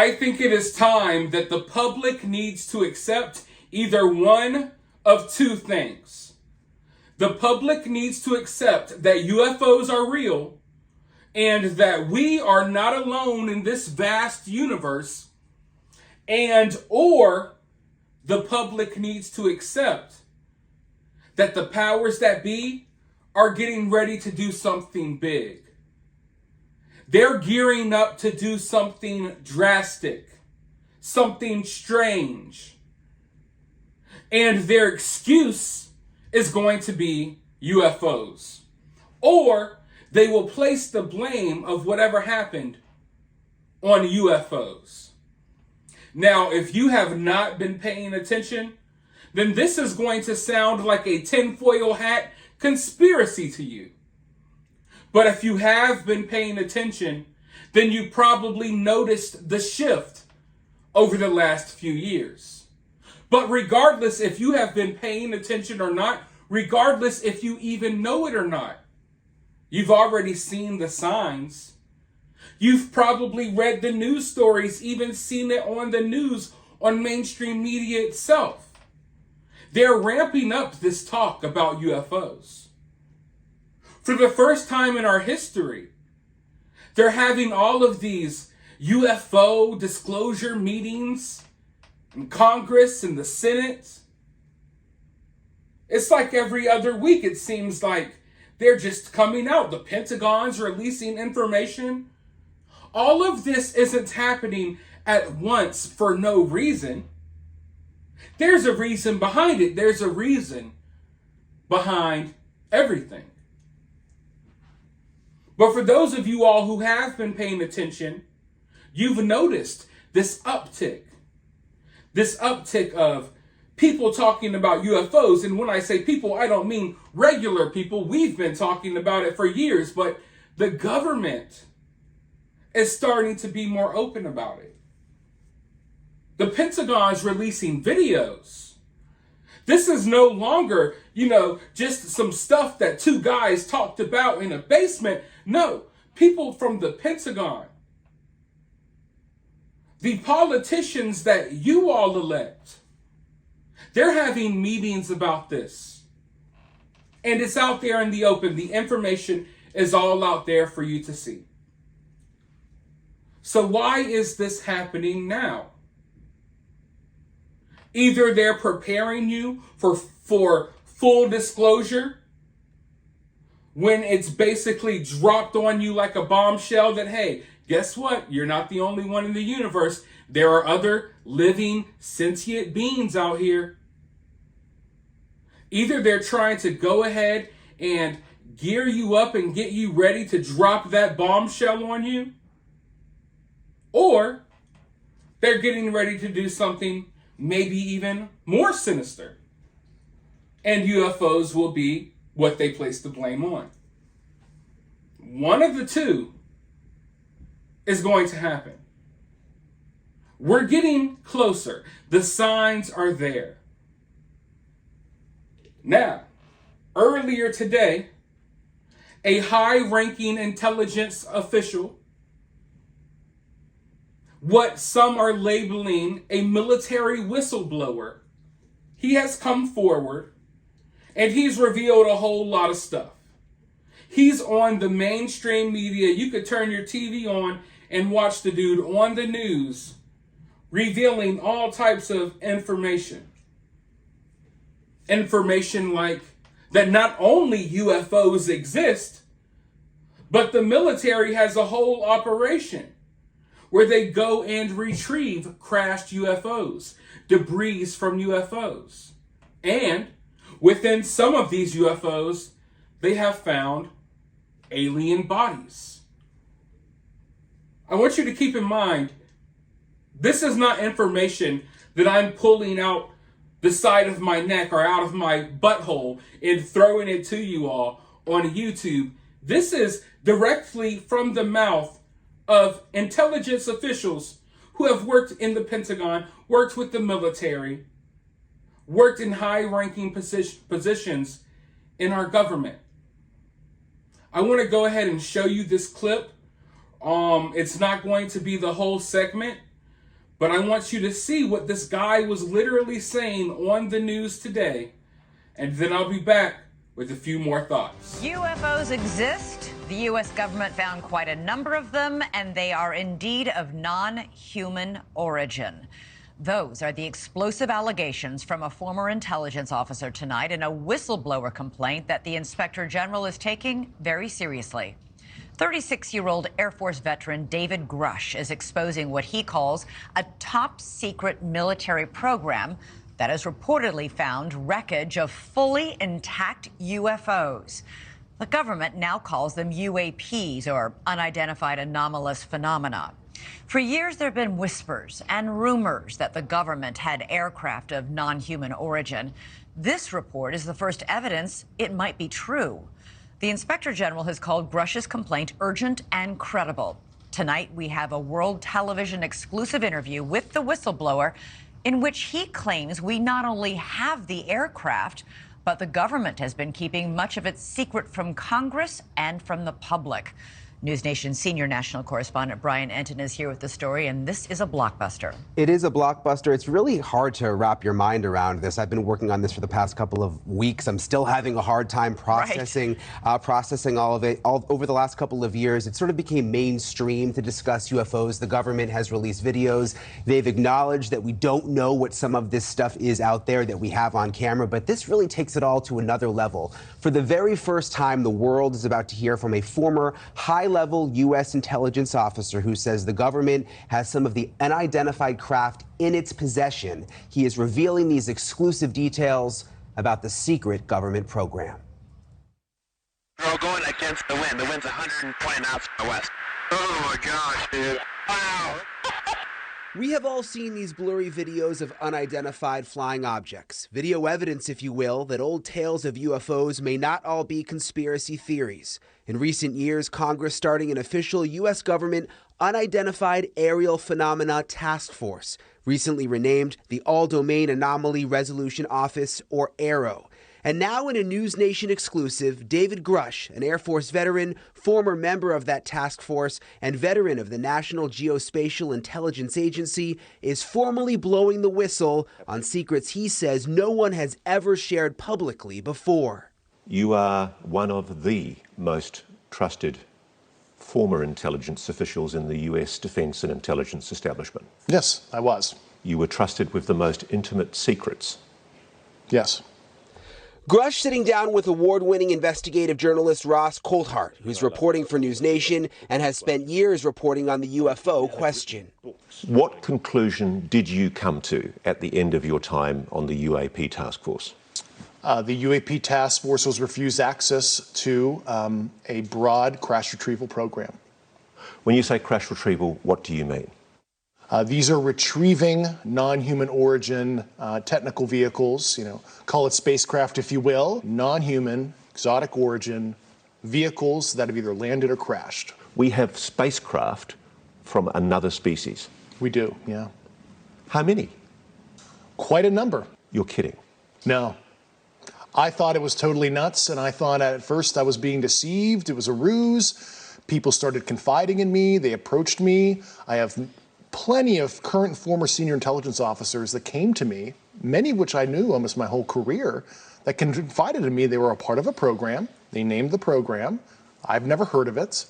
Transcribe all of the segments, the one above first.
I think it is time that the public needs to accept either one of two things. The public needs to accept that UFOs are real and that we are not alone in this vast universe, or the public needs to accept that the powers that be are getting ready to do something big. They're gearing up to do something drastic, something strange. And their excuse is going to be UFOs. Or they will place the blame of whatever happened on UFOs. Now, if you have not been paying attention, then this is going to sound like a tinfoil hat conspiracy to you. But if you have been paying attention, then you probably noticed the shift over the last few years. But regardless if you have been paying attention or not, regardless if you even know it or not, you've already seen the signs. You've probably read the news stories, even seen it on the news, on mainstream media itself. They're ramping up this talk about UFOs. For the first time in our history, they're having all of these UFO disclosure meetings in Congress and the Senate. It's like every other week, it seems like they're just coming out. The Pentagon's releasing information. All of this isn't happening at once for no reason. There's a reason behind it. There's a reason behind everything. But for those of you all who have been paying attention, you've noticed this uptick of people talking about UFOs. And when I say people, I don't mean regular people. We've been talking about it for years, but the government is starting to be more open about it. The Pentagon is releasing videos. This is no longer, just some stuff that two guys talked about in a basement. No, people from the Pentagon, the politicians that you all elect, they're having meetings about this. And it's out there in the open. The information is all out there for you to see. So why is this happening now? Either they're preparing you for full disclosure when it's basically dropped on you like a bombshell that, hey, guess what? You're not the only one in the universe. There are other living, sentient beings out here. Either they're trying to go ahead and gear you up and get you ready to drop that bombshell on you, or they're getting ready to do something maybe even more sinister. And UFOs will be what they place the blame on. One of the two is going to happen. We're getting closer. The signs are there. Now, earlier today, a high-ranking intelligence official, what some are labeling a military whistleblower, he has come forward and he's revealed a whole lot of stuff. He's on the mainstream media. You could turn your TV on and watch the dude on the news revealing all types of information. Information like that not only UFOs exist, but the military has a whole operation where they go and retrieve crashed UFOs, debris from UFOs. And within some of these UFOs, they have found alien bodies. I want you to keep in mind, this is not information that I'm pulling out the side of my neck or out of my butthole and throwing it to you all on YouTube. This is directly from the mouth of intelligence officials who have worked in the Pentagon, worked with the military, worked in high-ranking positions in our government. I want to go ahead and show you this clip. It's not going to be the whole segment, But I want you to see what this guy was literally saying on the news today, and then I'll be back with a few more thoughts. UFOs exist. The U.S. government found quite a number of them, and they are indeed of non-human origin. Those are the explosive allegations from a former intelligence officer tonight in a whistleblower complaint that the Inspector General is taking very seriously. 36-year-old Air Force veteran David Grush is exposing what he calls a top-secret military program that has reportedly found wreckage of fully intact UFOs. The government now calls them UAPs, or unidentified anomalous phenomena. For years, there have been whispers and rumors that the government had aircraft of non-human origin. This report is the first evidence it might be true. The Inspector General has called Grush's complaint urgent and credible. Tonight, we have a World Television exclusive interview with the whistleblower in which he claims we not only have the aircraft, but the government has been keeping much of its secret from Congress and from the public. NewsNation senior national correspondent Brian Enton is here with the story, and this is a blockbuster. It is a blockbuster. It's really hard to wrap your mind around this. I've been working on this for the past couple of weeks. I'm still having a hard time processing all of it. Over the last couple of years, it sort of became mainstream to discuss UFOs. The government has released videos. They've acknowledged that we don't know what some of this stuff is out there that we have on camera, but this really takes it all to another level. For the very first time, the world is about to hear from a former high-level U.S. intelligence officer who says the government has some of the unidentified craft in its possession. He is revealing these exclusive details about the secret government program. We're going against the wind. The wind's 120 knots from the west. Oh my gosh, dude. Wow. We have all seen these blurry videos of unidentified flying objects. Video evidence, if you will, that old tales of UFOs may not all be conspiracy theories. In recent years, Congress starting an official U.S. government Unidentified Aerial Phenomena Task Force, recently renamed the All-Domain Anomaly Resolution Office, or AARO. And now in a NewsNation exclusive, David Grush, an Air Force veteran, former member of that task force, and veteran of the National Geospatial Intelligence Agency, is formally blowing the whistle on secrets he says no one has ever shared publicly before. You are one of the most trusted former intelligence officials in the U.S. defense and intelligence establishment. Yes, I was. You were trusted with the most intimate secrets. Yes. Grush sitting down with award-winning investigative journalist Ross Coulthart, who's reporting for NewsNation and has spent years reporting on the UFO question. What conclusion did you come to at the end of your time on the UAP task force? The UAP task force was refused access to a broad crash retrieval program. When you say crash retrieval, what do you mean? These are retrieving non-human origin technical vehicles, call it spacecraft if you will, non-human, exotic origin vehicles that have either landed or crashed. We have spacecraft from another species. We do, yeah. How many? Quite a number. You're kidding. No. I thought it was totally nuts, and I thought at first I was being deceived. It was a ruse. People started confiding in me. They approached me. I have plenty of current and former senior intelligence officers that came to me, many of which I knew almost my whole career, that confided in me they were a part of a program. They named the program. I've never heard of it.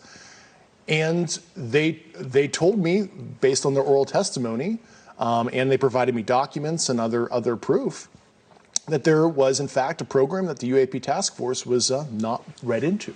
And they told me, based on their oral testimony, and they provided me documents and other proof, that there was, in fact, a program that the UAP task force was not read into.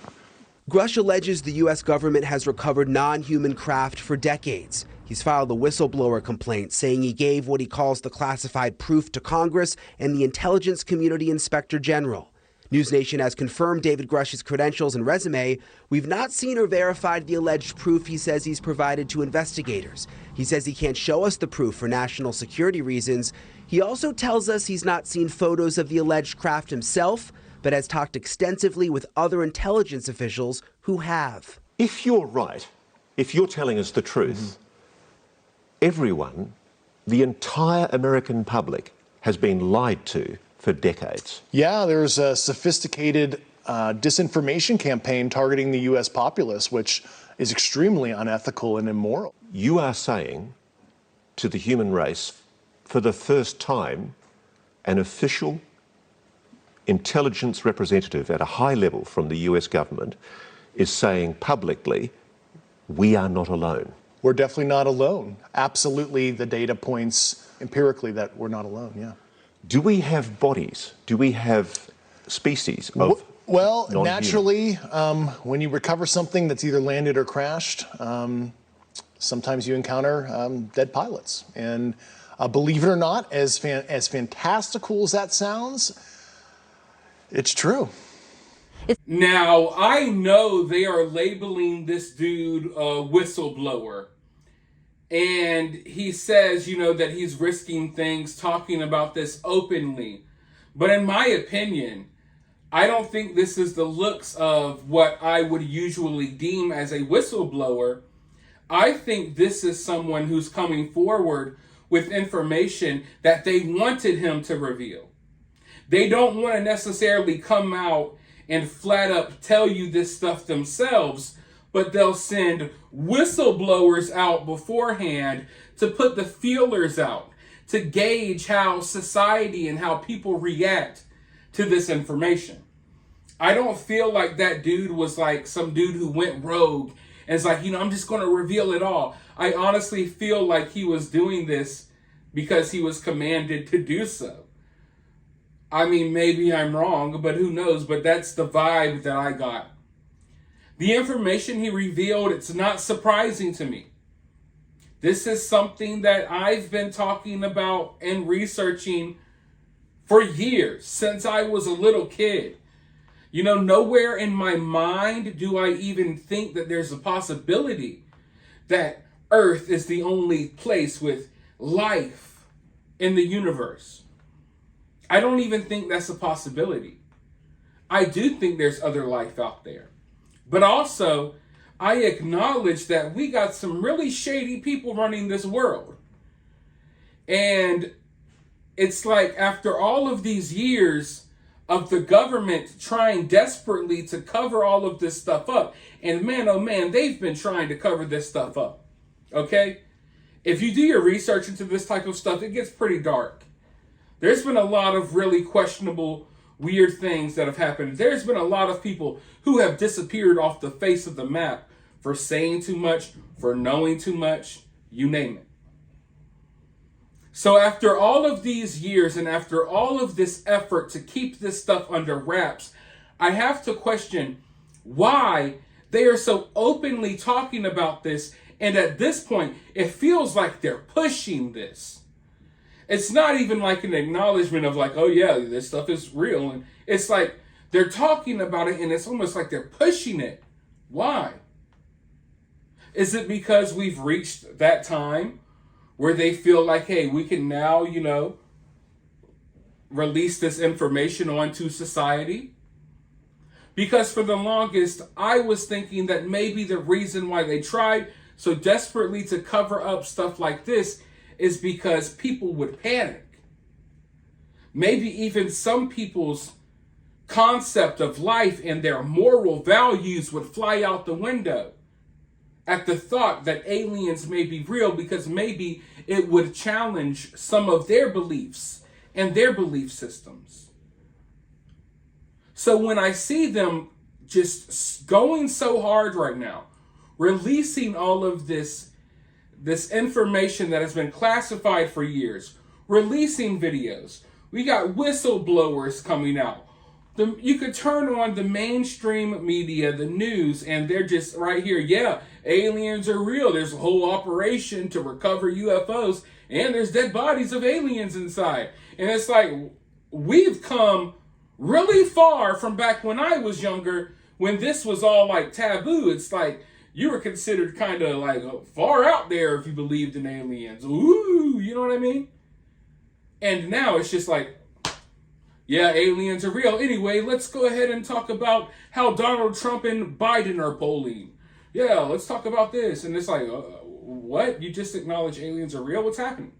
Grush alleges the U.S. government has recovered non-human craft for decades. He's filed a whistleblower complaint saying he gave what he calls the classified proof to Congress and the intelligence community inspector general. NewsNation has confirmed David Grush's credentials and resume. We've not seen or verified the alleged proof he says he's provided to investigators. He says he can't show us the proof for national security reasons. He also tells us he's not seen photos of the alleged craft himself, but has talked extensively with other intelligence officials who have. If you're right, if you're telling us the truth, everyone, the entire American public, has been lied to for decades. Yeah, there's a sophisticated disinformation campaign targeting the U.S. populace, which is extremely unethical and immoral. You are saying to the human race, for the first time, an official intelligence representative at a high level from the US government is saying publicly, we are not alone. We're definitely not alone. Absolutely, the data points empirically that we're not alone, yeah. Do we have bodies? Do we have species of Well, non-human? naturally, when you recover something that's either landed or crashed, sometimes you encounter dead pilots. And believe it or not, as fantastical as that sounds, it's true. Now, I know they are labeling this dude a whistleblower. And he says, you know, that he's risking things, talking about this openly. But in my opinion, I don't think this is the looks of what I would usually deem as a whistleblower. I think this is someone who's coming forward with information that they wanted him to reveal. They don't want to necessarily come out and flat up tell you this stuff themselves, but they'll send whistleblowers out beforehand to put the feelers out, to gauge how society and how people react to this information. I don't feel like that dude was like some dude who went rogue and is like, you know, I'm just going to reveal it all. I honestly feel like he was doing this because he was commanded to do so. I mean, maybe I'm wrong, but who knows? But that's the vibe that I got. The information he revealed, it's not surprising to me. This is something that I've been talking about and researching for years, since I was a little kid. You know, nowhere in my mind do I even think that there's a possibility that Earth is the only place with life in the universe. I don't even think that's a possibility. I do think there's other life out there. But also, I acknowledge that we got some really shady people running this world. And it's like after all of these years of the government trying desperately to cover all of this stuff up, and man, oh man, they've been trying to cover this stuff up. Okay? If you do your research into this type of stuff, it gets pretty dark. There's been a lot of really questionable, weird things that have happened. There's been a lot of people who have disappeared off the face of the map for saying too much, for knowing too much, you name it. So after all of these years and after all of this effort to keep this stuff under wraps, I have to question why they are so openly talking about this. And at this point, it feels like they're pushing this. It's not even like an acknowledgement of like, oh yeah, this stuff is real. And it's like they're talking about it and it's almost like they're pushing it. Why? Is it because we've reached that time where they feel like, hey, we can now, you know, release this information onto society? Because for the longest, I was thinking that maybe the reason why they tried so desperately to cover up stuff like this is because people would panic. Maybe even some people's concept of life and their moral values would fly out the window at the thought that aliens may be real, because maybe it would challenge some of their beliefs and their belief systems. So when I see them just going so hard right now, releasing all of this information that has been classified for years, releasing videos. We got whistleblowers coming out. You could turn on the mainstream media, the news, and they're just right here. Yeah, aliens are real. There's a whole operation to recover UFOs, and there's dead bodies of aliens inside. And it's like, we've come really far from back when I was younger, when this was all like taboo. It's like, you were considered kind of like far out there if you believed in aliens. Ooh, you know what I mean? And now it's just like, yeah, aliens are real. Anyway, let's go ahead and talk about how Donald Trump and Biden are polling. Yeah, let's talk about this. And it's like, what? You just acknowledge aliens are real? What's happening?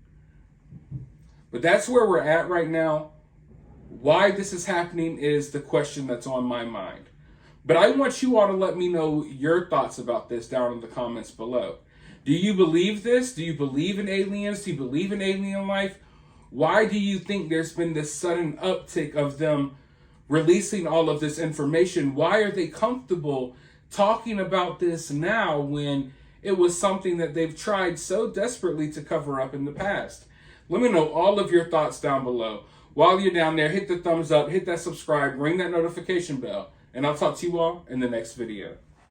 But that's where we're at right now. Why this is happening is the question that's on my mind. But I want you all to let me know your thoughts about this down in the comments below. Do you believe this? Do you believe in aliens? Do you believe in alien life? Why do you think there's been this sudden uptick of them releasing all of this information? Why are they comfortable talking about this now when it was something that they've tried so desperately to cover up in the past? Let me know all of your thoughts down below. While you're down there, hit the thumbs up, hit that subscribe, ring that notification bell, and I'll talk to you all in the next video.